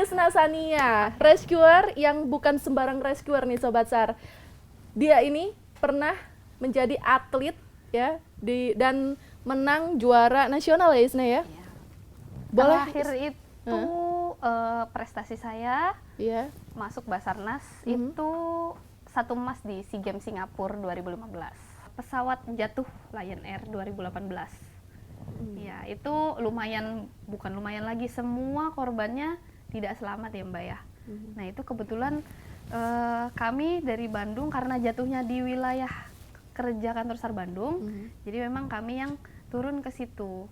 Isna Sania, rescuer yang bukan sembarang rescuer nih Sobat SAR. Dia ini pernah menjadi atlet ya dan menang juara nasional ya Isna ya? Iya. Boleh? Terakhir itu prestasi saya masuk Basarnas itu 1 emas di SEA Games Singapura 2015. Pesawat jatuh Lion Air 2018. Ya, itu bukan lumayan lagi, semua korbannya tidak selamat ya Mbak ya. Nah itu kebetulan kami dari Bandung karena jatuhnya di wilayah kerja kantor SAR Bandung, jadi memang kami yang turun ke situ.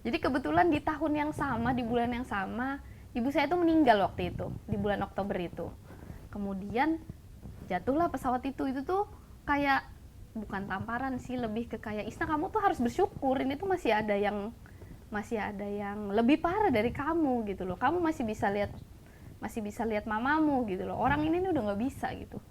Jadi kebetulan di tahun yang sama, di bulan yang sama, ibu saya itu meninggal waktu itu, di bulan Oktober itu. Kemudian jatuhlah pesawat itu tuh kayak bukan tamparan sih, lebih ke kayak Isna kamu tuh harus bersyukur, ini tuh masih ada yang lebih parah dari kamu gitu loh. Kamu masih bisa lihat mamamu gitu loh. Orang ini udah nggak bisa gitu.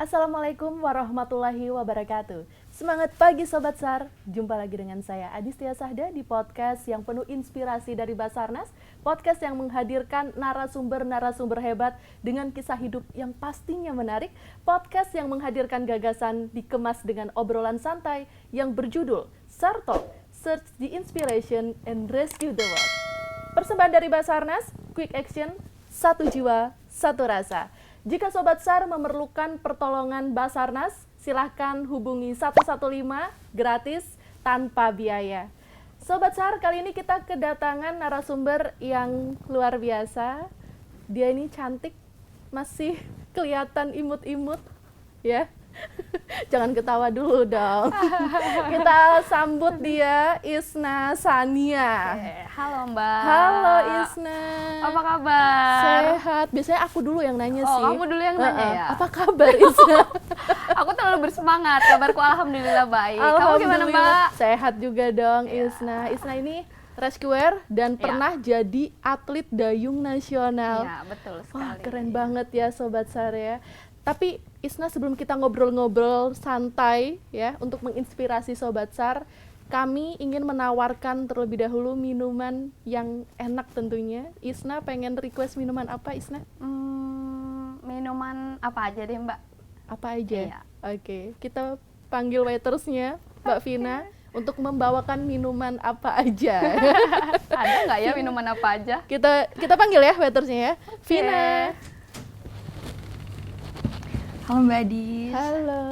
Assalamualaikum warahmatullahi wabarakatuh. Semangat pagi Sobat SAR, jumpa lagi dengan saya Adistia Sahda di podcast yang penuh inspirasi dari Basarnas, podcast yang menghadirkan narasumber-narasumber hebat dengan kisah hidup yang pastinya menarik, podcast yang menghadirkan gagasan dikemas dengan obrolan santai yang berjudul SAR Talk, Search the Inspiration and Rescue the World. Persembahan dari Basarnas, Quick Action, satu jiwa, satu rasa. Jika Sobat SAR memerlukan pertolongan Basarnas, silahkan hubungi 115 gratis tanpa biaya. Sobat SAR, kali ini kita kedatangan narasumber yang luar biasa. Dia ini cantik, masih kelihatan imut-imut, ya. Jangan ketawa dulu dong. Kita sambut dia, Isna Sania. Halo Mbak. Halo Isna. Apa kabar? Sehat. Biasanya aku dulu yang nanya sih. Oh, kamu dulu yang nanya ya? Apa kabar Isna? Aku terlalu bersemangat. Kabarku alhamdulillah baik. Kamu gimana Mbak? Sehat juga dong Isna. Isna ini rescuer dan pernah jadi atlet dayung nasional. Iya, betul sekali. Wah, keren banget ya Sobat SAR ya. Tapi Isna, sebelum kita ngobrol-ngobrol santai ya untuk menginspirasi Sobat SAR, kami ingin menawarkan terlebih dahulu minuman yang enak tentunya. Isna pengen request minuman apa Isna? Minuman apa aja deh Mbak? Apa aja? Iya. Oke, kita panggil waitersnya Mbak Vina untuk membawakan minuman apa aja. Ada nggak ya minuman apa aja? Kita panggil ya waitersnya ya. Vina. Halo Mbak Adis. Halo.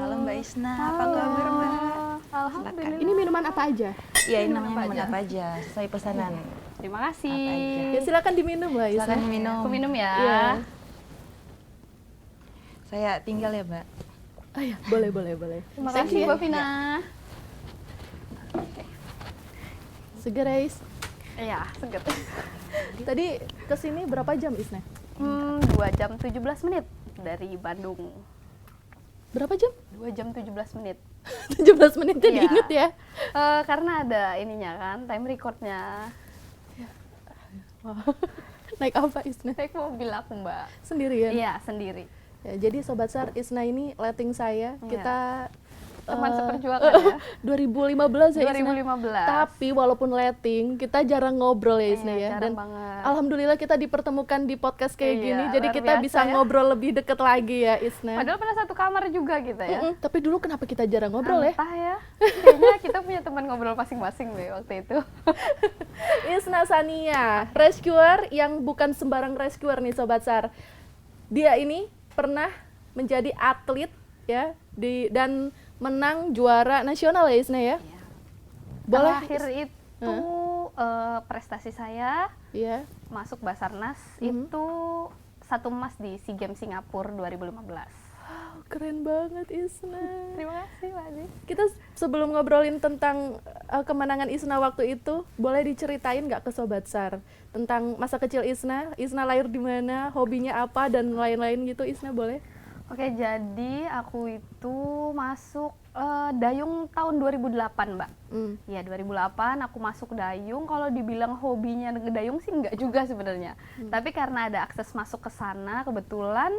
Halo Mbak Isna. Apa kabar Mbak? Alhamdulillah. Ini minuman apa aja? Iya, ini namanya minuman apa aja? Sesuai pesanan. Terima kasih. Ya silakan diminum Mbak Isna. Silakan minum. Aku minum ya. Iya. Saya tinggal ya Mbak. Oh ya, boleh. Terima kasih Mbak Vina. Seger guys. Iya, seger. Tadi kesini berapa jam Isna? 2 jam 17 menit dari Bandung. Berapa jam? 2 jam 17 menit. 17 menit jadi Iya. inget ya? Karena ada ininya kan, time recordnya. Wow. Naik apa Isna? Naik mobil aku Mbak. Sendirian? Iya, sendiri. Ya, jadi Sobat SAR, Isna ini letting saya. Iya. Kita Teman seperjuangan ya. 2015 ya Isna? 2015. Tapi walaupun letting, kita jarang ngobrol ya Isna ya. Jarang Dan banget. alhamdulillah kita dipertemukan di podcast kayak Iya, gini. Jadi luar kita biasa bisa ya. ngobrol lebih deket lagi ya Isna. Padahal pernah satu kamar juga kita ya. Tapi dulu kenapa kita jarang ngobrol ya? Entah ya. Kayaknya kita punya teman ngobrol masing-masing deh waktu itu. Isna Sania, rescuer yang bukan sembarang rescuer nih Sobat SAR. Dia ini pernah menjadi atlet ya dan menang juara nasional ya Isna ya? Iya. Boleh? Terakhir itu prestasi saya masuk Basarnas itu 1 emas di SEA Games Singapura 2015. keren banget Isna. Terima kasih Mbak Adi. Kita sebelum ngobrolin tentang kemenangan Isna waktu itu, boleh diceritain nggak ke Sobat SAR tentang masa kecil Isna? Isna lahir di mana, hobinya apa, dan lain-lain gitu, Isna boleh? Oke, jadi aku itu masuk dayung tahun 2008, Mbak. Ya, 2008 aku masuk dayung. Kalau dibilang hobinya ngedayung sih enggak juga sebenarnya. Tapi karena ada akses masuk ke sana, kebetulan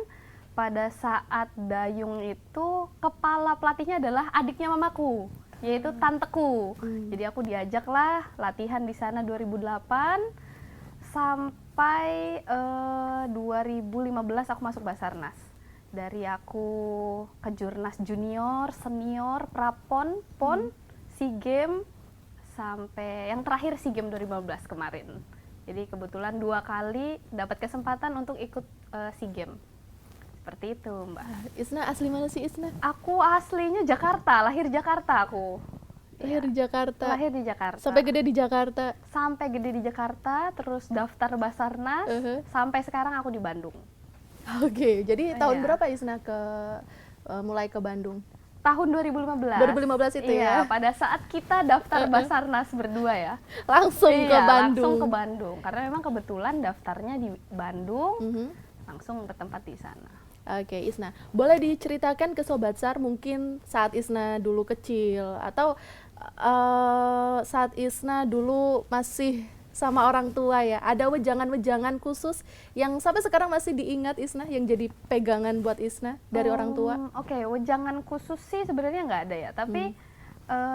pada saat dayung itu kepala pelatihnya adalah adiknya mamaku, yaitu tanteku. Jadi aku diajaklah latihan di sana 2008 sampai 2015 aku masuk Basarnas. Dari aku ke Jurnas junior, senior, prapon, pon, SEA Games, sampai yang terakhir SEA Games 2015 kemarin. Jadi kebetulan 2 kali dapat kesempatan untuk ikut SEA Games. Seperti itu, Mbak. Isna asli mana sih, Isna? Aku aslinya Jakarta, lahir Jakarta aku. Lahir di Jakarta. Lahir di Jakarta. Sampai gede di Jakarta. Sampai gede di Jakarta, terus daftar Basarnas, sampai sekarang aku di Bandung. Oke, jadi tahun berapa Isna mulai ke Bandung? Tahun 2015. 2015 itu ya? Pada saat kita daftar Basarnas berdua ya. Langsung ke Bandung. Langsung ke Bandung, karena memang kebetulan daftarnya di Bandung, langsung bertempat di sana. Oke, Isna, boleh diceritakan ke Sobat SAR mungkin saat Isna dulu kecil, atau saat Isna dulu masih sama orang tua ya, ada wejangan-wejangan khusus yang sampai sekarang masih diingat Isna, yang jadi pegangan buat Isna dari orang tua? Oke, wejangan khusus sih sebenarnya nggak ada ya, tapi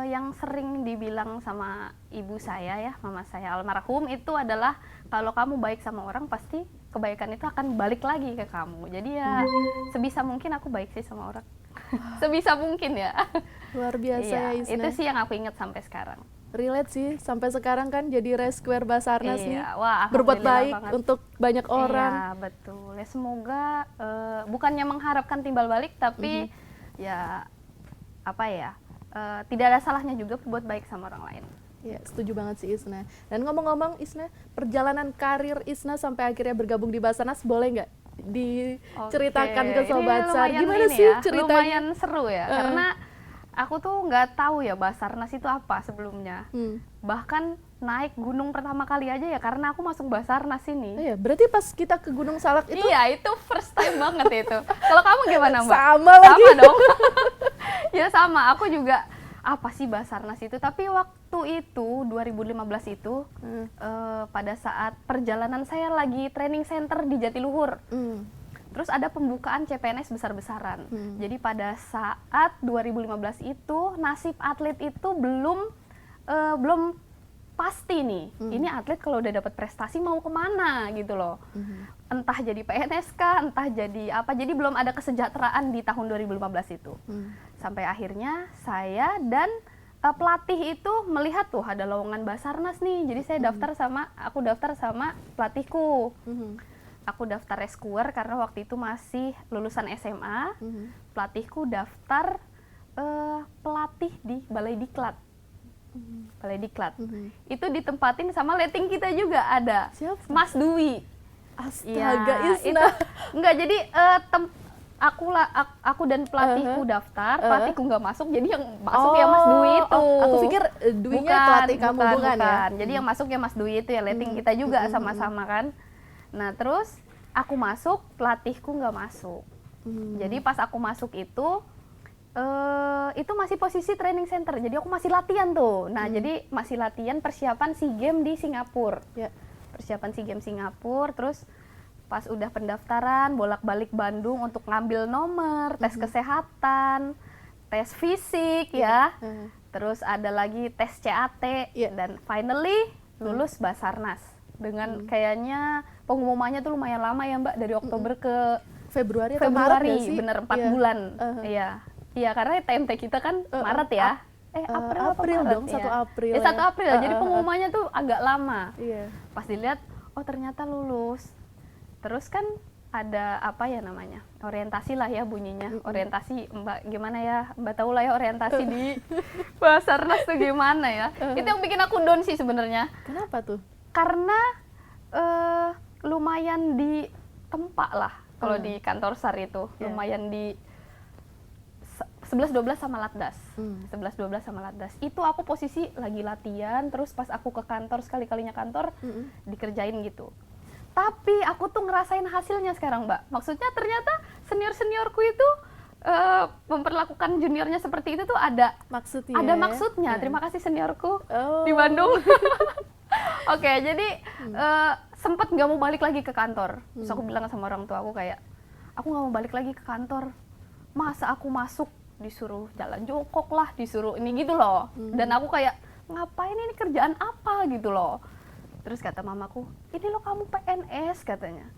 yang sering dibilang sama ibu saya ya, mama saya almarhum, itu adalah kalau kamu baik sama orang pasti kebaikan itu akan balik lagi ke kamu. Jadi ya sebisa mungkin aku baik sih sama orang. Sebisa mungkin ya. Luar biasa ya Isna. Itu sih yang aku ingat sampai sekarang. Relate sih, sampai sekarang kan jadi rescuer Basarnas nih. Wah, berbuat baik banget untuk banyak orang. Iya, betul. Ya semoga bukannya mengharapkan timbal balik, tapi ya apa ya, tidak ada salahnya juga berbuat baik sama orang lain. Ya, setuju banget sih Isna. Dan ngomong-ngomong Isna, perjalanan karir Isna sampai akhirnya bergabung di Basarnas, boleh nggak diceritakan ke Sobat SAR? Gimana sih ceritanya? Lumayan seru ya, karena aku tuh nggak tahu ya Basarnas itu apa sebelumnya. Bahkan naik gunung pertama kali aja ya karena aku masuk Basarnas ini. Oh ya, berarti pas kita ke Gunung Salak itu? Iya, itu first time banget itu. Kalau kamu gimana, Mbak? Sama lagi. Sama dong. Ya sama, aku juga apa sih Basarnas itu? Tapi waktu itu 2015 itu pada saat perjalanan saya lagi training center di Jatiluhur. Terus ada pembukaan CPNS besar-besaran. Jadi pada saat 2015 itu nasib atlet itu belum pasti nih. Ini atlet kalau udah dapat prestasi mau kemana gitu loh. Entah jadi PNS kah, entah jadi apa. Jadi belum ada kesejahteraan di tahun 2015 itu. Sampai akhirnya saya dan pelatih itu melihat tuh ada lowongan Basarnas nih. Jadi saya aku daftar sama pelatihku. Aku daftar rescuer karena waktu itu masih lulusan SMA. Pelatihku daftar pelatih di Balai Diklat. Balai Diklat. Itu ditempatin sama letting kita juga ada. Siapa? Mas Dwi. Astaga, Ya, Isna. itu, enggak, jadi aku dan pelatihku daftar, pelatihku nggak masuk, jadi yang masuk ya Mas Dwi itu. Aku pikir Dwi-nya pelatih kamu, bukan ya? Jadi yang masuk ya Mas Dwi itu ya, letting kita juga sama-sama kan. Nah terus aku masuk, pelatihku nggak masuk. Jadi pas aku masuk itu masih posisi training center, jadi aku masih latihan tuh. Nah jadi masih latihan persiapan SEA Games di Singapura. Persiapan SEA Games Singapura, terus pas udah pendaftaran bolak-balik Bandung untuk ngambil nomor, tes kesehatan, tes fisik ya. Terus ada lagi tes CAT dan finally lulus Basarnas. Dengan kayaknya pengumumannya tuh lumayan lama ya Mbak, dari Oktober ke Februari atau Maret ya sih? Bener 4 bulan. Iya, karena TMT kita kan Maret ya. April dong, 1 April. Ya 1 April, jadi pengumumannya tuh agak lama. Iya. Pas dilihat, oh ternyata lulus. Terus kan ada apa ya namanya, orientasi lah ya bunyinya. Orientasi, Mbak gimana ya, Mbak tahu lah ya orientasi di Basarnas tuh gimana ya. Itu yang bikin aku down sih sebenarnya. Kenapa tuh? Karena lumayan ditempa lah kalau di kantor SAR itu. Lumayan 11-12 sama Latdas. 11-12 sama Latdas. Itu aku posisi lagi latihan, terus pas aku ke kantor, sekali-kalinya kantor, dikerjain gitu. Tapi aku tuh ngerasain hasilnya sekarang, Mbak. Maksudnya ternyata senior-seniorku itu memperlakukan juniornya seperti itu tuh ada maksudnya. Ada maksudnya. Terima kasih seniorku di Bandung. Oke, jadi sempat nggak mau balik lagi ke kantor. Terus aku bilang sama orang tua aku kayak, aku nggak mau balik lagi ke kantor. Masa aku masuk disuruh jalan jongkok lah, disuruh ini gitu loh. Dan aku kayak, ngapain ini, kerjaan apa gitu loh. Terus kata mamaku, ini lo kamu PNS katanya.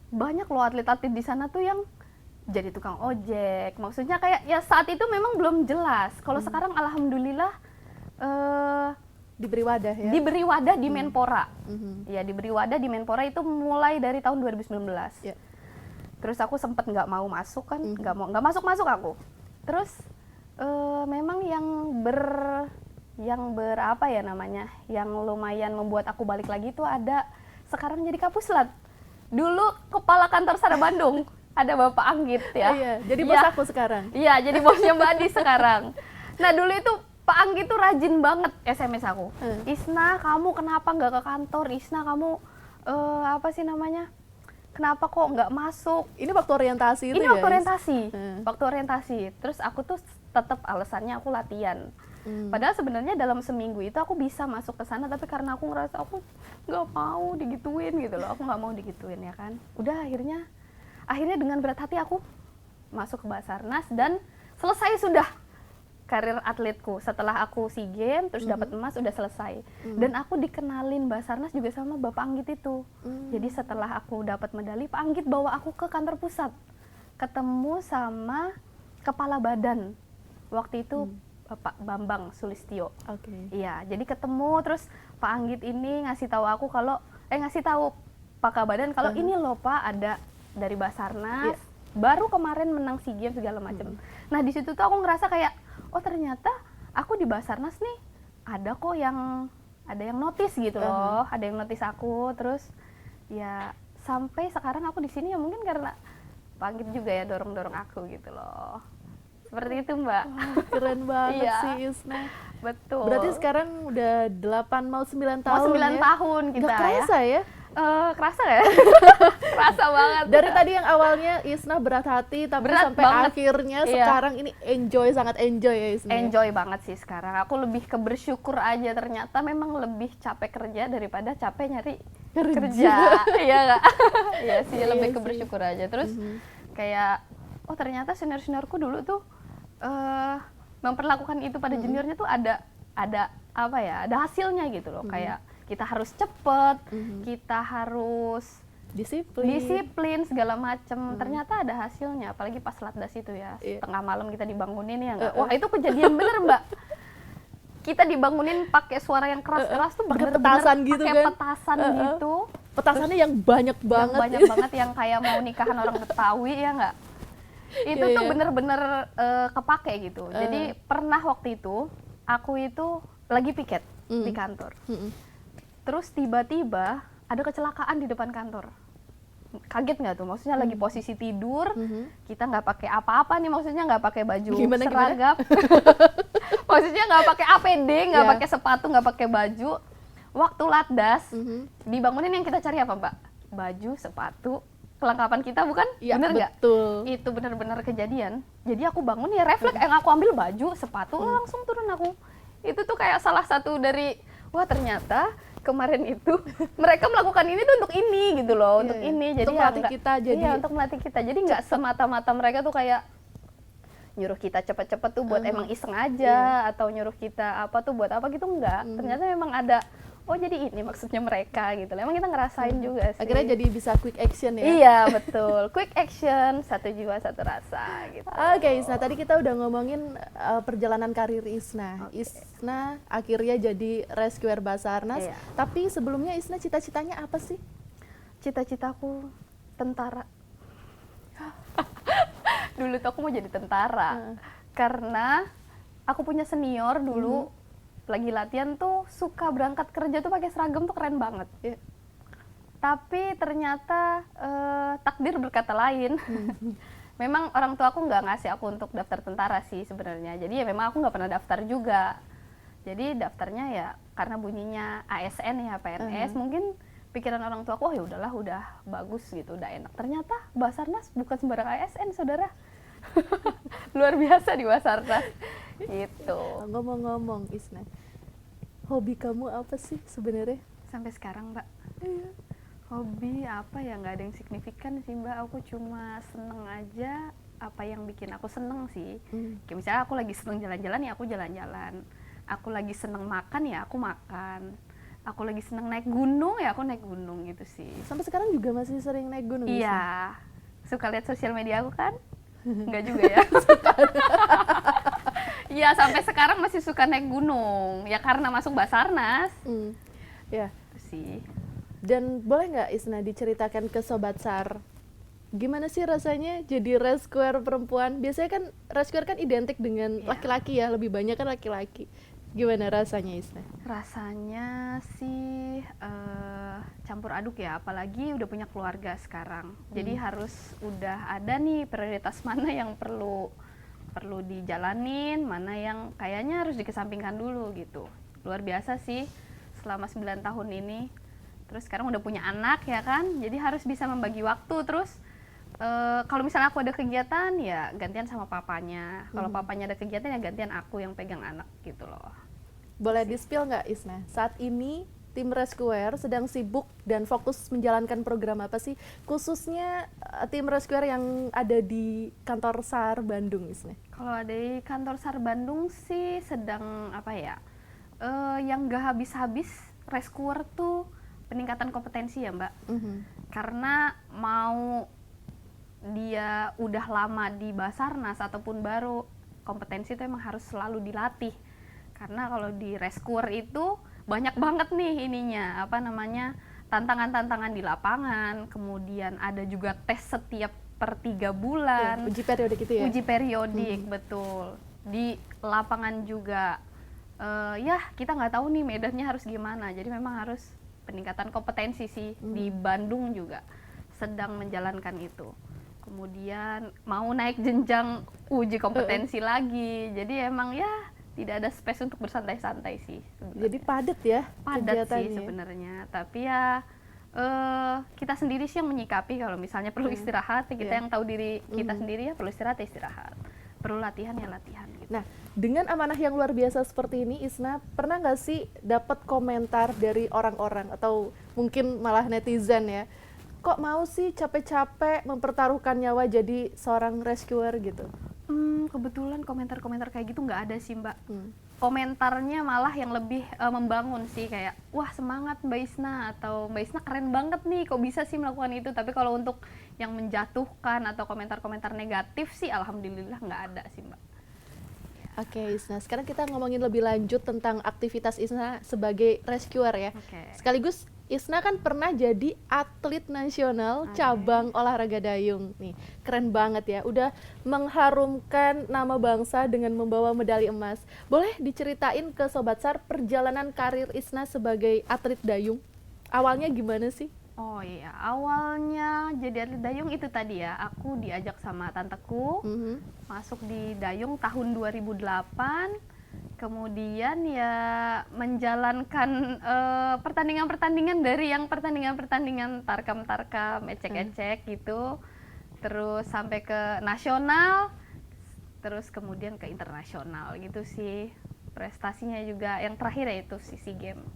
Banyak loh atlet-atlet di sana tuh yang jadi tukang ojek. Maksudnya kayak ya saat itu memang belum jelas. Kalau sekarang alhamdulillah diberi wadah ya. Diberi wadah di Menpora. Ya, diberi wadah di Menpora itu mulai dari tahun 2019. Ya. Terus aku sempat nggak mau masuk kan, nggak masuk aku. Terus memang yang berapa ya namanya, yang lumayan membuat aku balik lagi itu ada sekarang jadi Kapuslat. Dulu kepala kantor Sada Bandung ada Bapak Anggit ya. Iya, jadi bos aku sekarang. Iya, jadi bosnya Mbak Adi sekarang. Nah dulu itu Pak Anggit tuh rajin banget SMS aku. Isna, kamu kenapa nggak ke kantor? Isna, kamu apa sih namanya? Kenapa kok nggak masuk? Ini waktu orientasi itu Ini ya? waktu orientasi. Waktu orientasi. Terus aku tuh tetap alasannya aku latihan. Padahal sebenarnya dalam seminggu itu aku bisa masuk ke sana, tapi karena aku ngerasa aku nggak mau digituin gitu loh. Aku nggak mau digituin ya kan. Udah akhirnya dengan berat hati aku masuk ke Basarnas dan selesai sudah karir atletku. Setelah aku SEA Games terus dapat emas udah selesai. Dan aku dikenalin Basarnas juga sama Bapak Anggit itu. Jadi setelah aku dapat medali, Pak Anggit bawa aku ke kantor pusat. Ketemu sama kepala badan. Waktu itu Pak Bambang Sulistyo. Iya, jadi ketemu terus Pak Anggit ini ngasih tahu aku kalau ngasih tahu Pak Kabadan kalau ini loh Pak, ada dari Basarnas. Baru kemarin menang SEA Games segala macam. Nah, di situ tuh aku ngerasa kayak, oh ternyata aku di Basarnas nih ada kok yang notice gitu loh, ada yang notice aku. Terus ya sampai sekarang aku di sini ya mungkin karena Pak Anggit juga ya dorong aku gitu loh. Seperti itu Mbak. Keren banget Iya. sih Isna. Betul. Berarti sekarang udah 8 mau 9 tahun. Mau 9 ya? tahun kita Nggak kerasa ya? Kerasa ya? Kerasa banget. Dari tadi yang awalnya Isna berat hati, tapi Berat sampai banget. akhirnya Iya. sekarang ini sangat enjoy ya Isna. Enjoy banget sih sekarang. Aku lebih ke bersyukur aja, ternyata memang lebih capek kerja daripada capek nyari kerja. Iya nggak? Iya sih, Iya lebih ke sih. bersyukur aja. Terus kayak, oh ternyata senior-seniorku dulu tuh memperlakukan itu pada juniornya tuh ada apa ya? Ada hasilnya gitu loh. Kayak kita harus cepet, kita harus disiplin segala macem. Ternyata ada hasilnya, apalagi pas Latdas itu ya. Tengah malam kita dibangunin ya nggak? Wah itu kejadian bener Mbak. Kita dibangunin pakai suara yang keras-keras tuh Pakai bener-bener petasan gitu pakai kan? petasan gitu. Petasannya yang banyak banget. Yang banyak banget yang kayak mau nikahan orang Betawi ya nggak? Itu tuh bener-bener kepake gitu. Jadi pernah waktu itu aku itu lagi piket di kantor. Terus tiba-tiba ada kecelakaan di depan kantor. Kaget nggak tuh? Maksudnya lagi posisi tidur, kita nggak pakai apa-apa nih, maksudnya nggak pakai baju seragam, maksudnya nggak pakai APD, nggak pakai sepatu, nggak pakai baju. Waktu Latdas, dibangunin yang kita cari apa Mbak? Baju, sepatu, kelengkapan kita bukan? Iya, Bener nggak? betul. Itu benar-benar kejadian. Jadi aku bangun ya refleks, yang aku ambil baju, sepatu, langsung turun aku. Itu tuh kayak salah satu dari, wah ternyata kemarin itu mereka melakukan ini tuh untuk ini gitu loh, untuk ini. Jadi untuk melatih kita jadi. Iya, untuk melatih kita. Jadi nggak semata-mata mereka tuh kayak nyuruh kita cepet-cepet tuh buat emang iseng aja, atau nyuruh kita apa tuh buat apa gitu, enggak. Ternyata memang ada, oh jadi ini maksudnya mereka gitu. Emang kita ngerasain juga sih. Akhirnya jadi bisa quick action ya. Iya, betul. Quick action, satu jiwa satu rasa gitu. Oke, Isna, tadi kita udah ngomongin perjalanan karir Isna. Isna akhirnya jadi rescuer Basarnas. Iya. Tapi sebelumnya Isna cita-citanya apa sih? Cita-citaku tentara. Dulu tuh aku mau jadi tentara. Karena aku punya senior dulu lagi latihan tuh suka berangkat kerja tuh pakai seragam tuh keren banget. Tapi ternyata takdir berkata lain. memang orang tua aku nggak ngasih aku untuk daftar tentara sih sebenarnya. Jadi ya memang aku nggak pernah daftar juga. Jadi daftarnya ya karena bunyinya ASN ya PNS, mungkin pikiran orang tua aku, oh ya udahlah, udah bagus gitu, udah enak. Ternyata Basarnas bukan sembarang ASN, saudara. Luar biasa di Basarnas. Gitu. Ngomong-ngomong, Isna, hobi kamu apa sih sebenarnya? Sampai sekarang, Mbak. Hobi apa ya, nggak ada yang signifikan sih, Mbak. Aku cuma seneng aja apa yang bikin aku seneng sih. Kayak misalnya aku lagi seneng jalan-jalan ya aku jalan-jalan. Aku lagi seneng makan ya aku makan. Aku lagi seneng naik gunung ya aku naik gunung gitu sih. Sampai sekarang juga masih sering naik gunung? Iya. Suka lihat sosial media aku kan? Enggak juga ya. Iya, sampai sekarang masih suka naik gunung. Ya karena masuk Basarnas. Ya. Itu sih. Dan boleh nggak Isna diceritakan ke Sobat SAR, gimana sih rasanya jadi rescuer perempuan? Biasanya kan rescuer kan identik dengan laki-laki ya, lebih banyak kan laki-laki. Gimana rasanya Isna? Rasanya sih campur aduk ya, apalagi udah punya keluarga sekarang. Jadi harus udah ada nih prioritas mana yang perlu dijalanin, mana yang kayaknya harus dikesampingkan dulu gitu. Luar biasa sih selama 9 tahun ini. Terus sekarang udah punya anak ya kan, jadi harus bisa membagi waktu. Terus kalau misalnya aku ada kegiatan ya gantian sama papanya. Kalau papanya ada kegiatan ya gantian aku yang pegang anak gitu loh. Boleh di-spill nggak Isna? Saat ini tim rescuer sedang sibuk dan fokus menjalankan program apa sih? Khususnya tim rescuer yang ada di kantor SAR Bandung Isna. Kalau ada di kantor SAR Bandung sih sedang apa ya? Yang gak habis-habis rescuer tuh peningkatan kompetensi ya Mbak. Karena mau dia udah lama di Basarnas ataupun baru, kompetensi itu emang harus selalu dilatih. Karena kalau di rescuer itu banyak banget nih ininya, tantangan-tantangan di lapangan, kemudian ada juga tes setiap per 3 bulan. Ya, uji periodik gitu ya? Uji periodik, betul. Di lapangan juga, ya kita nggak tahu nih medannya harus gimana, jadi memang harus peningkatan kompetensi sih. Di Bandung juga sedang menjalankan itu. Kemudian mau naik jenjang uji kompetensi lagi, jadi emang ya tidak ada space untuk bersantai-santai sih sebenarnya. Jadi padat ya padat sih sebenarnya, tapi ya kita sendiri sih yang menyikapi. Kalau misalnya perlu istirahat, kita yang tahu diri kita sendiri ya perlu istirahat, perlu latihan ya latihan gitu. Nah, dengan amanah yang luar biasa seperti ini, Isna, pernah nggak sih dapat komentar dari orang-orang atau mungkin malah netizen ya, kok mau sih capek-capek mempertaruhkan nyawa jadi seorang rescuer gitu? Kebetulan komentar-komentar kayak gitu nggak ada sih Mbak. Komentarnya malah yang lebih membangun sih, kayak wah semangat Mbak Isna, atau Mbak Isna keren banget nih kok bisa sih melakukan itu. Tapi kalau untuk yang menjatuhkan atau komentar-komentar negatif sih alhamdulillah nggak ada sih Mbak. Oke, Isna, sekarang kita ngomongin lebih lanjut tentang aktivitas Isna sebagai rescuer ya. Sekaligus Isna kan pernah jadi atlet nasional cabang olahraga dayung. Nih, keren banget ya. Udah mengharumkan nama bangsa dengan membawa medali emas. Boleh diceritain ke Sobat SAR perjalanan karir Isna sebagai atlet dayung? Awalnya gimana sih? Oh iya, awalnya jadi atlet dayung itu tadi ya, aku diajak sama tanteku masuk di dayung tahun 2008. Kemudian ya menjalankan pertandingan-pertandingan, dari yang pertandingan-pertandingan tarkam-tarkam, ecek-ecek gitu, terus sampai ke nasional, terus kemudian ke internasional gitu sih. Prestasinya juga yang terakhir ya itu SEA Games.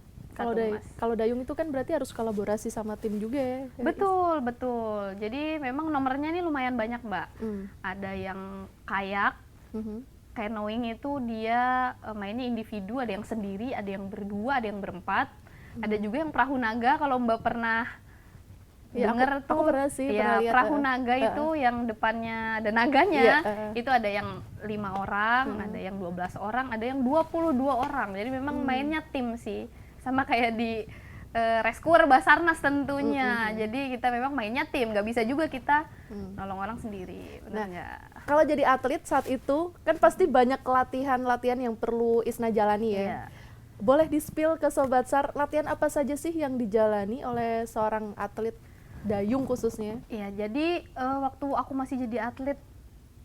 Kalau dayung itu kan berarti harus kolaborasi sama tim juga ya? Betul. Jadi memang nomornya ini lumayan banyak Mbak. Ada yang kayak, canoeing itu dia mainnya individu, ada yang sendiri, ada yang berdua, ada yang berempat. Ada juga yang perahu naga, kalau Mbak pernah dengar tuh. Aku pernah sih, ya, perahu naga itu yang depannya ada naganya. Itu ada yang 5 orang, ada yang 12 orang, ada yang 22 orang. Jadi memang mainnya tim sih. Sama kayak di rescuer Basarnas tentunya. Jadi kita memang mainnya tim, nggak bisa juga kita nolong orang sendiri. Benar nggak? Kalau jadi atlet saat itu kan pasti banyak latihan-latihan yang perlu Isna jalani ya. Boleh di-spill ke Sobat SAR, latihan apa saja sih yang dijalani oleh seorang atlet dayung khususnya? Iya, jadi waktu aku masih jadi atlet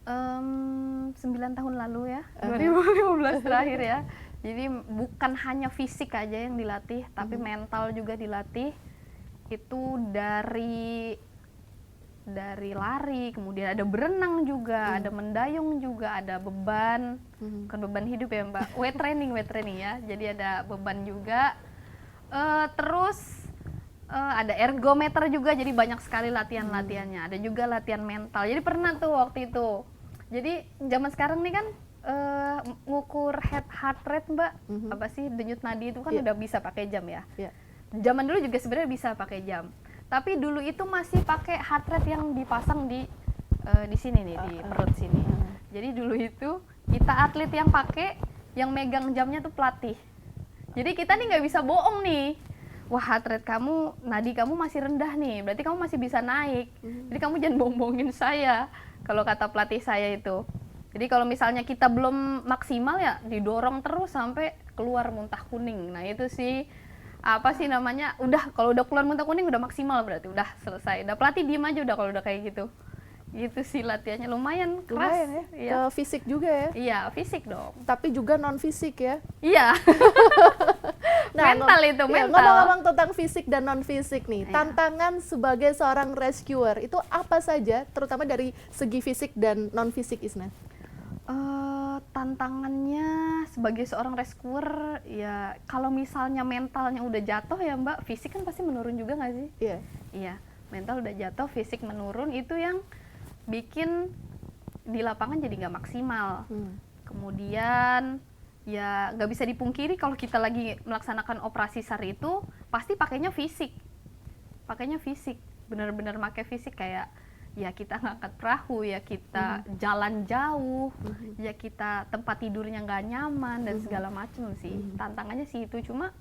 9 tahun lalu ya, 2015 terakhir ya. Jadi bukan hanya fisik aja yang dilatih, tapi mental juga dilatih. Itu dari lari, kemudian ada berenang juga, ada mendayung juga, ada beban, bukan beban hidup ya Mbak, weight training ya. Jadi ada beban juga. Terus ada ergometer juga, jadi banyak sekali latihannya. Ada juga latihan mental. Jadi pernah tuh waktu itu. Jadi zaman sekarang nih kan ngukur heart rate Mbak, apa sih denyut nadi itu kan udah bisa pakai jam ya. Zaman dulu juga sebenarnya bisa pakai jam. Tapi dulu itu masih pakai heart rate yang dipasang di sini nih, di perut sini. Jadi dulu itu kita atlet yang pakai, yang megang jamnya tuh pelatih. Jadi kita nih nggak bisa bohong nih. Wah, heart rate kamu, nadi kamu masih rendah nih, berarti kamu masih bisa naik. Jadi kamu jangan bohong-bohongin saya, kalau kata pelatih saya itu. Jadi kalau misalnya kita belum maksimal ya didorong terus sampai keluar muntah kuning. Nah itu sih, apa sih namanya, udah kalau udah keluar muntah kuning udah maksimal, berarti udah selesai. Udah pelatih diem aja udah kalau udah kayak gitu. Gitu sih latihannya, lumayan keras. Lumayan ya? Iya. Ke fisik juga ya? Iya, fisik dong. Tapi juga non fisik ya? Iya. Mental itu, mental. Ngomong-ngomong tentang fisik dan non fisik nih, tantangan sebagai seorang rescuer itu apa saja, terutama dari segi fisik dan non fisik, Isna? Tantangannya sebagai seorang rescuer ya, kalau misalnya mentalnya udah jatuh ya Mbak, fisik kan pasti menurun juga nggak sih? Iya. Iya, mental udah jatuh, fisik menurun, itu yang bikin di lapangan jadi nggak maksimal. Kemudian ya nggak bisa dipungkiri kalau kita lagi melaksanakan operasi SAR itu pasti pakainya fisik, benar-benar pakai fisik, kayak ya kita ngangkat perahu, ya kita jalan jauh, ya kita tempat tidurnya nggak nyaman dan segala macam sih. Tantangannya sih itu, cuma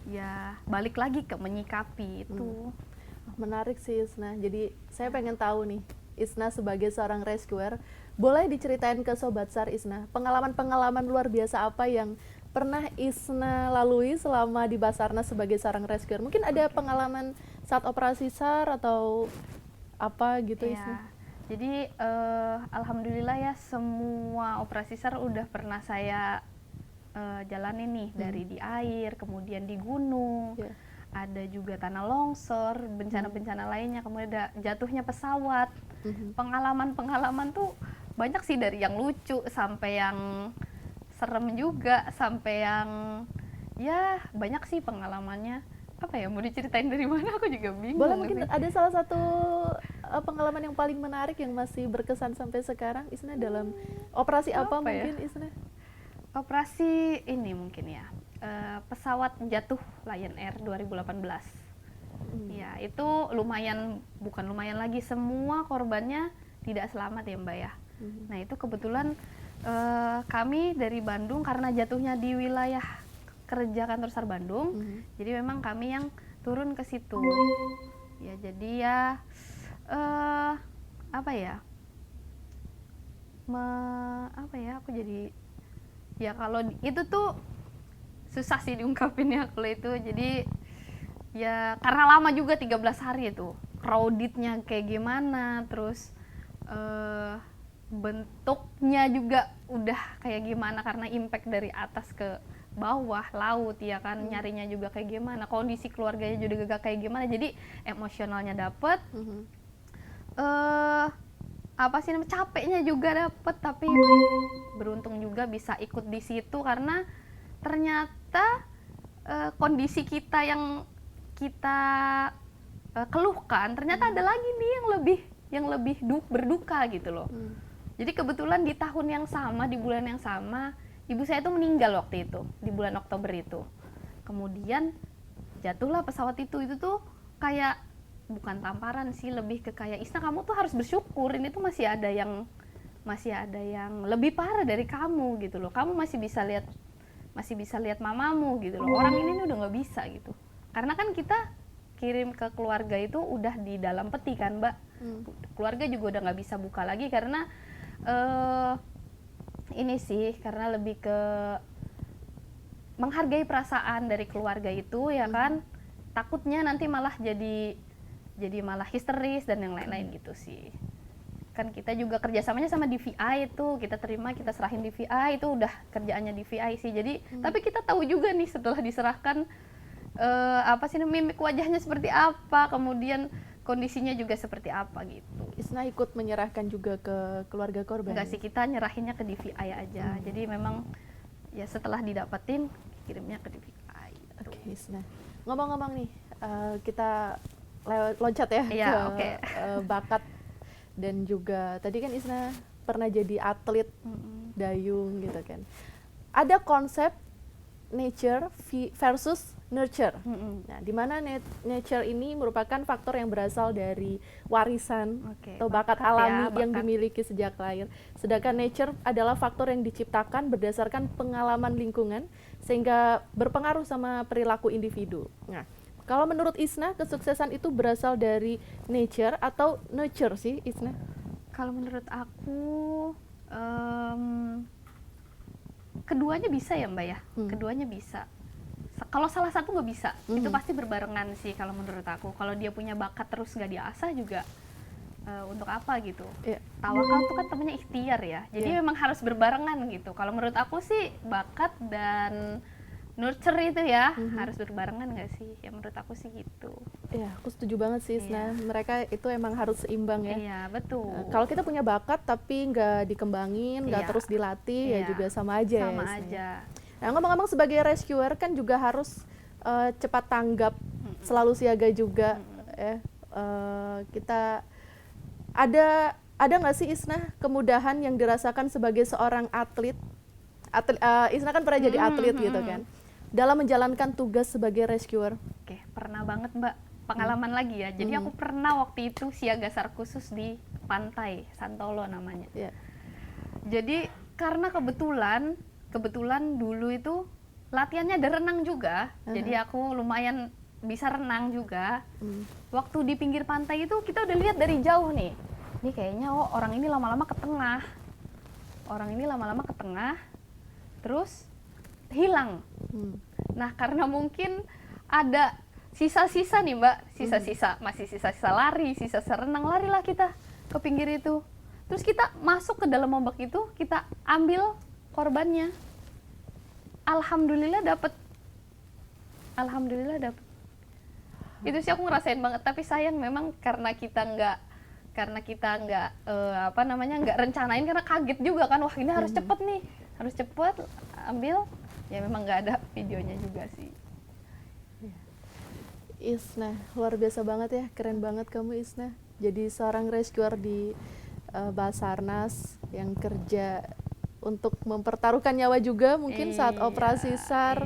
ya balik lagi ke menyikapi itu. Menarik sih Isna, jadi saya pengen tahu nih, Isna sebagai seorang rescuer, boleh diceritain ke Sobat SAR Isna, pengalaman-pengalaman luar biasa apa yang pernah Isna lalui selama di Basarnas sebagai seorang rescuer? Mungkin ada pengalaman saat operasi SAR atau apa gitu Isna? Jadi alhamdulillah ya, semua operasi SAR udah pernah saya jalani nih, dari di air, kemudian di gunung, ada juga tanah longsor, bencana-bencana lainnya, kemudian ada jatuhnya pesawat. Pengalaman-pengalaman tuh banyak sih, dari yang lucu sampai yang serem juga, sampai yang ya banyak sih pengalamannya. Apa ya, mau diceritain dari mana aku juga bingung. Boleh, mungkin ada salah satu pengalaman yang paling menarik yang masih berkesan sampai sekarang Isna dalam operasi apa mungkin ya? Isna? Operasi ini mungkin ya, pesawat jatuh Lion Air 2018. Ya itu bukan lumayan lagi, semua korbannya tidak selamat ya Mbak ya. Nah itu kebetulan kami dari Bandung, karena jatuhnya di wilayah kerja kantor SAR Bandung, jadi memang kami yang turun ke situ. Ya jadi ya aku jadi ya, kalau itu tuh susah sih diungkapin ya kalau itu. Jadi ya karena lama juga, 13 hari itu, crowdednya kayak gimana, terus bentuknya juga udah kayak gimana karena impact dari atas ke bawah laut ya kan, nyarinya juga kayak gimana, kondisi keluarganya juga kayak gimana, jadi emosionalnya dapet, capeknya juga dapet, tapi beruntung juga bisa ikut di situ karena ternyata kondisi kita yang kita keluhkan ternyata ada lagi nih yang lebih berduka gitu loh. Jadi kebetulan di tahun yang sama, di bulan yang sama, ibu saya tuh meninggal waktu itu, di bulan Oktober itu. Kemudian jatuhlah pesawat itu tuh kayak bukan tamparan sih, lebih ke kayak, Isna kamu tuh harus bersyukur, ini tuh masih ada yang lebih parah dari kamu gitu loh. Kamu masih bisa lihat mamamu gitu loh. Orang ini udah nggak bisa gitu. Karena kan kita kirim ke keluarga itu udah di dalam peti kan Mbak. Keluarga juga udah nggak bisa buka lagi karena ini sih, karena lebih ke menghargai perasaan dari keluarga itu ya kan. Takutnya nanti malah jadi malah histeris dan yang lain-lain gitu sih. kan kita juga kerjasamanya sama DVI itu, kita terima, kita serahin DVI, itu udah kerjaannya DVI sih. Jadi tapi kita tahu juga nih setelah diserahkan mimik wajahnya seperti apa, kemudian kondisinya juga seperti apa gitu. Isna ikut menyerahkan juga ke keluarga korban? Enggak sih, kita nyerahinnya ke DVI aja. Jadi memang ya setelah didapetin kirimnya ke DVI gitu. Oke, Isna. Ngomong-ngomong nih, kita loncat ya ke bakat. Dan juga tadi kan Isna pernah jadi atlet dayung gitu kan. Ada konsep nature versus nurture. Nah, di mana nature ini merupakan faktor yang berasal dari warisan atau bakat alami yang dimiliki sejak lahir. Sedangkan nature adalah faktor yang diciptakan berdasarkan pengalaman lingkungan sehingga berpengaruh sama perilaku individu. Nah, kalau menurut Isna, kesuksesan itu berasal dari nature atau nurture sih, Isna? Kalau menurut aku, keduanya bisa ya Mbak ya, keduanya bisa. Kalau salah satu nggak bisa, itu pasti berbarengan sih kalau menurut aku. Kalau dia punya bakat terus nggak diasah juga, untuk apa gitu. Tawakal itu kan temennya ikhtiar ya, jadi memang harus berbarengan gitu. Kalau menurut aku sih bakat dan nurture itu ya harus berbarengan nggak sih? Ya menurut aku sih gitu. Iya, aku setuju banget sih, Isna. Mereka itu emang harus seimbang ya. Iya, betul. Kalau kita punya bakat tapi nggak dikembangin, nggak terus dilatih, ya juga sama aja. Sama ya, aja. Nah, ngomong-ngomong sebagai rescuer kan juga harus cepat tanggap, selalu siaga juga. Kita ada nggak sih Isna kemudahan yang dirasakan sebagai seorang atlet? Isna kan pernah jadi atlet gitu kan, dalam menjalankan tugas sebagai rescuer. Oke, pernah banget Mbak, pengalaman lagi ya. Jadi aku pernah waktu itu siaga SAR khusus di pantai Santolo namanya. Jadi karena kebetulan dulu itu latihannya ada renang juga, jadi aku lumayan bisa renang juga. Waktu di pinggir pantai itu kita udah lihat dari jauh nih, ini kayaknya orang ini lama-lama ke tengah, terus hilang. Nah, karena mungkin ada sisa-sisa nih Mbak, masih sisa-sisa lari, sisa-sisa renang, larilah kita ke pinggir itu. Terus kita masuk ke dalam ombak itu, kita ambil korbannya. Alhamdulillah dapet. Itu sih aku ngerasain banget, tapi sayang memang karena kita nggak rencanain, karena kaget juga kan, wah ini harus cepet ambil, ya memang nggak ada videonya juga sih. Isna, luar biasa banget ya, keren banget kamu Isna. Jadi seorang rescuer di Basarnas yang kerja untuk mempertaruhkan nyawa juga mungkin saat operasi SAR.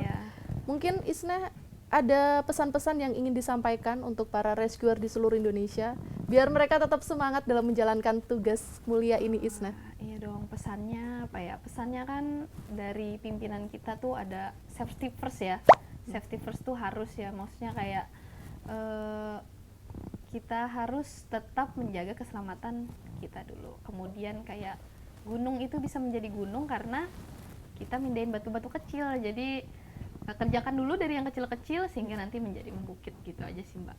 Mungkin Isna ada pesan-pesan yang ingin disampaikan untuk para rescuer di seluruh Indonesia biar mereka tetap semangat dalam menjalankan tugas mulia ini, Isna. Iya dong, pesannya apa ya? Pesannya kan dari pimpinan kita tuh ada safety first ya. Safety first tuh harus ya, maksudnya kayak kita harus tetap menjaga keselamatan kita dulu. Kemudian kayak gunung itu bisa menjadi gunung karena kita mindahin batu-batu kecil. Jadi kerjakan dulu dari yang kecil-kecil sehingga nanti menjadi membukit gitu aja sih Mbak.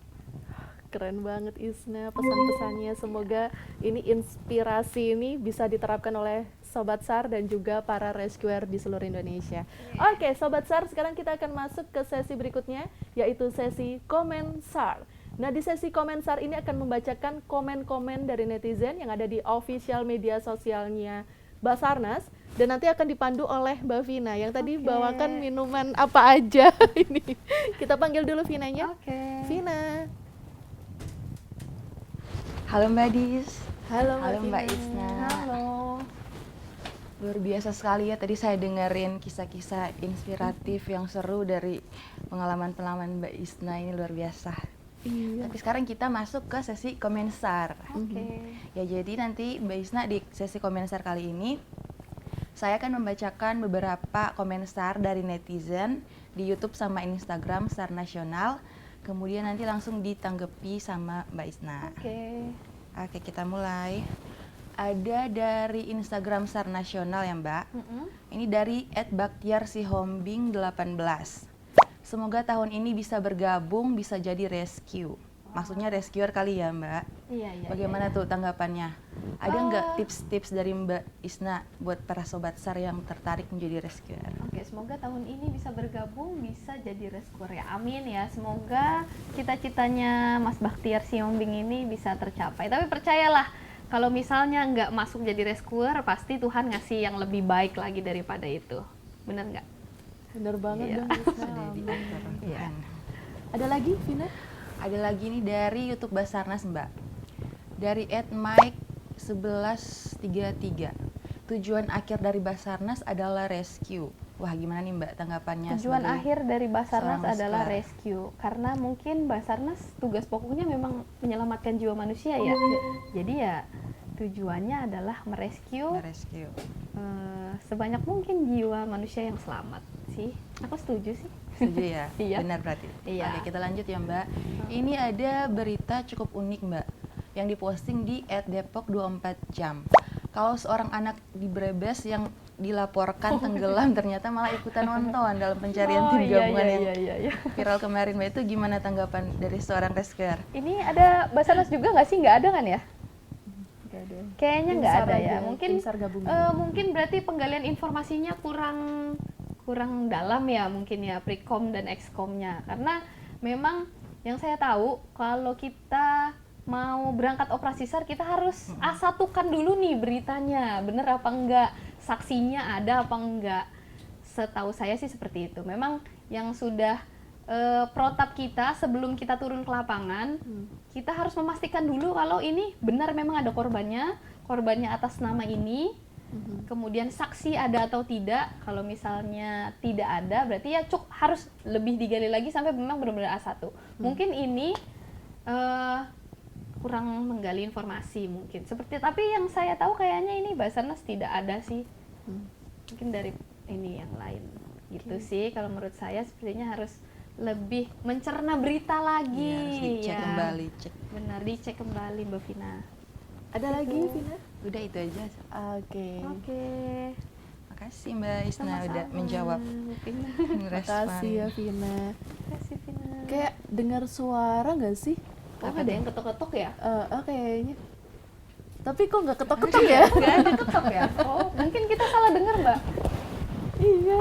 Keren banget Isna pesan-pesannya. Semoga ini inspirasi ini bisa diterapkan oleh Sobat SAR dan juga para rescuer di seluruh Indonesia. Oke, Sobat SAR, sekarang kita akan masuk ke sesi berikutnya, yaitu sesi Komen SAR. Nah, di sesi Komen SAR ini akan membacakan komen-komen dari netizen yang ada di official media sosialnya Basarnas, dan nanti akan dipandu oleh Mbak Vina yang tadi bawakan minuman apa aja ini. Kita panggil dulu Vinanya. Vina. Halo Mbak Dis. Halo Mbak Isna. Halo. Luar biasa sekali ya, tadi saya dengerin kisah-kisah inspiratif yang seru dari pengalaman-pengalaman Mbak Isna, ini luar biasa. Tapi sekarang kita masuk ke sesi Komensar. Ya, jadi nanti Mbak Isna di sesi Komensar kali ini saya akan membacakan beberapa komentar dari netizen di YouTube sama Instagram SAR Nasional. Kemudian nanti langsung ditanggapi sama Mbak Isna. Oke, kita mulai. Ada dari Instagram SAR Nasional ya Mbak. Ini dari @baktiarsihombing18. Semoga tahun ini bisa bergabung, bisa jadi rescue. maksudnya rescuer kali ya Mbak. Iya. Bagaimana tuh tanggapannya? Ada nggak tips-tips dari Mbak Isna buat para sobat SAR yang tertarik menjadi rescuer? Oke, semoga tahun ini bisa bergabung, bisa jadi rescuer ya. Amin ya. Semoga cita-citanya Mas Bakhtiar Siombing ini bisa tercapai. Tapi percayalah, kalau misalnya nggak masuk jadi rescuer, pasti Tuhan ngasih yang lebih baik lagi daripada itu. Bener nggak? Bener banget Iya. dong Isna. Sudah diatur Tuhan. Ada lagi Vina? Ada lagi nih dari YouTube Basarnas Mbak. Dari @mike1133. Tujuan akhir dari Basarnas adalah rescue. Wah, gimana nih Mbak tanggapannya? Tujuan sebagai akhir dari Basarnas seorang adalah laskar? rescue, karena mungkin Basarnas tugas pokoknya memang menyelamatkan jiwa manusia ya. Jadi ya tujuannya adalah merescue Rescue. sebanyak mungkin jiwa manusia yang selamat sih. Aku setuju sih. Setuju ya? Iya. Benar berarti. Iya. Oke, kita lanjut ya Mbak. Ini ada berita cukup unik Mbak yang diposting di @depok24jam. Kalau seorang anak di Brebes yang dilaporkan tenggelam ternyata malah ikutan nonton dalam pencarian tim gabungan yang iya. viral kemarin Mbak. Itu gimana tanggapan dari seorang rescuer? Ini ada Basarnas juga nggak sih? Nggak ada kan ya? Nggak ada. Kayaknya Tim nggak SAR ada aja, ya. Mungkin tim SAR gabungan. mungkin berarti penggalian informasinya kurang dalam ya, mungkin ya, Prekom dan Exkomnya. Karena memang yang saya tahu, kalau kita mau berangkat operasi SAR, kita harus A1-kan dulu nih beritanya, bener apa enggak, saksinya ada apa enggak. Setahu saya sih seperti itu. Memang yang sudah protap kita sebelum kita turun ke lapangan, kita harus memastikan dulu kalau ini benar memang ada korbannya atas nama ini, kemudian saksi ada atau tidak. Kalau misalnya tidak ada, berarti ya harus lebih digali lagi sampai memang benar-benar A1. Mungkin ini kurang menggali informasi mungkin seperti, tapi yang saya tahu kayaknya ini Basarnas tidak ada sih. Mungkin dari ini yang lain gitu sih. Kalau menurut saya sepertinya harus lebih mencerna berita lagi. Ya, harus dicek ya. kembali, cek. Benar, dicek kembali Mbak Vina. Ada lagi Vina? Udah itu aja. Oke. Oke. Makasih Mbak Isna Sama-sama, udah menjawab Mbak Vina. Makasih ya Vina. Makasih Vina. Kayak dengar suara nggak sih? Oh, ada yang ketok-ketok ya? Kayaknya. Tapi kok nggak ketok-ketok ya? Nggak ada ketok ya? Oh, mungkin kita salah dengar Mbak. Iya.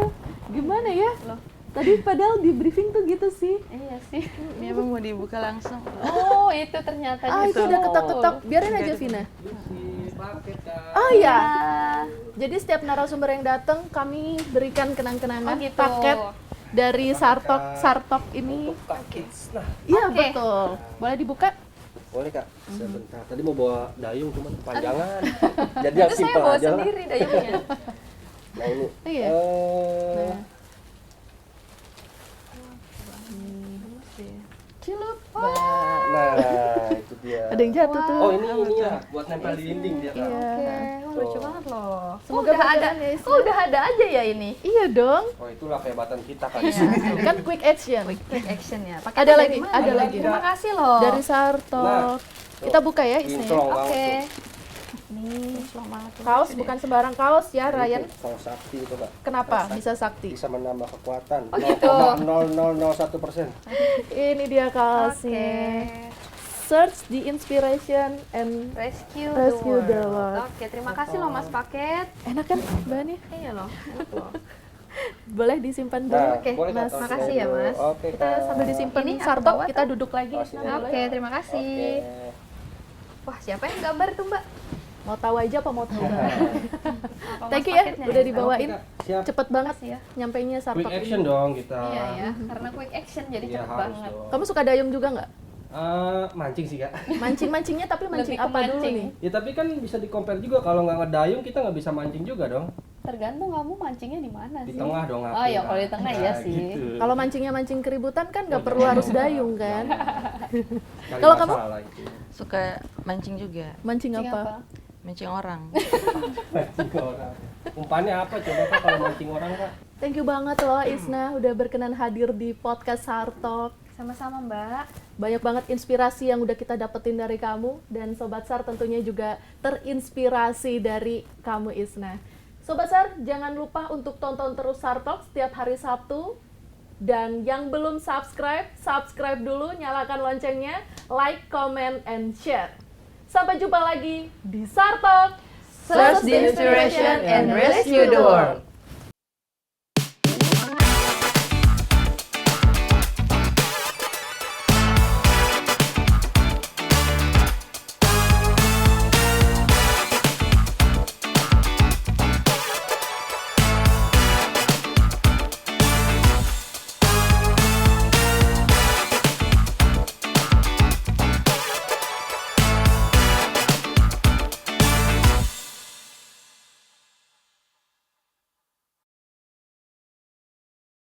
Gimana ya? Loh. Tadi padahal di briefing tuh gitu sih. Iya sih. Ini emang mau dibuka langsung. Oh, itu ternyata Ah, itu gitu. udah ketok-ketok. Biarin aja Vina. Oh iya. Jadi setiap narasumber yang datang kami berikan kenang-kenangan Oh, gitu. paket dari Sartok ini. Kids. Nah, Iya Oke. betul. Boleh dibuka? boleh Kak, sebentar. Tadi mau bawa dayung cuman kepanjangan. Jadi yang Itu saya simpel bawa aja lah. sendiri dayungnya. Nah ini. Iya. eh, Cilup. Nah, itu dia. Ada yang jatuh tuh. Oh, ini ya buat nempel di dinding dia Kak. Iya. Oke, lucu banget loh. Semoga udah ada, berjalan ya, Isna. udah ada aja ya ini. Iya dong. Oh, itulah kehebatan kita Kak. Kan quick action. Quick action ya. Pakai Ada dari lagi, mana? ada lagi. Terima kasih loh. Dari Sartok. Kita buka ya Ini isinya. tolong Oke. banget Nih, long banget tuh. Kaos bukan sembarang kaos ya, tuh. Ryan. Itu kaos sakti itu Kak. Kenapa bisa sakti? Bisa menambah kekuatan. Oh, gitu. 0,0001%. Ini dia Oke. kaosnya. Search the inspiration and Rescue, Rescue the the world. world. Oke, terima kasih loh Mas Paket. enak kan bahannya? Iya loh, enak loh. Boleh disimpan dulu. Nah, Oke, boleh Kak, Mas. taruh Makasih sini ya, dulu. Mas. Oke, Kita Kak. sambil disimpan Ini aku Sartok, bawa kita tuh. duduk lagi. Oh, Isna, sini. boleh? Oke, terima kasih. Oke. Wah, siapa yang gambar tuh, Mbak? Mau tahu aja apa mau tahu banget? Apa Thank Mas you ya, Paketnya udah nih? dibawain. Oke, Kak. Siap. Cepet banget Makasih ya. nyampainya Sartok Quick ini. action dong kita. Iya ya, karena quick action jadi Iya, cepet harus banget. dong. Kamu suka dayung juga nggak? Mancing sih Kak. Mancing-mancingnya tapi mancing Lebih ke apa dulu mancing. nih? Ya tapi kan bisa di compare juga, kalau nggak ngedayung kita nggak bisa mancing juga dong. Tergantung kamu mancingnya di mana Di sih. tengah dong aku. Oh iya, kalau di tengah iya sih. Gitu. Kalau mancingnya mancing keributan kan nggak perlu harus dayung kan? Cari kalau kamu? masalah itu. Suka mancing juga, Mancing Mancing apa? mancing orang. Mancing orang. Umpannya apa coba Kak kalau mancing orang Kak? Thank you banget loh Isna udah berkenan hadir di podcast Sartok. Sama-sama, Mbak. Banyak banget inspirasi yang udah kita dapetin dari kamu, dan Sobat SAR tentunya juga terinspirasi dari kamu Isna. Sobat SAR, jangan lupa untuk tonton terus Sartok setiap hari Sabtu Dan yang belum subscribe, subscribe dulu, nyalakan loncengnya, like, comment, and share. Sampai jumpa lagi di SAR Talk. Search the inspiration and rescue the world.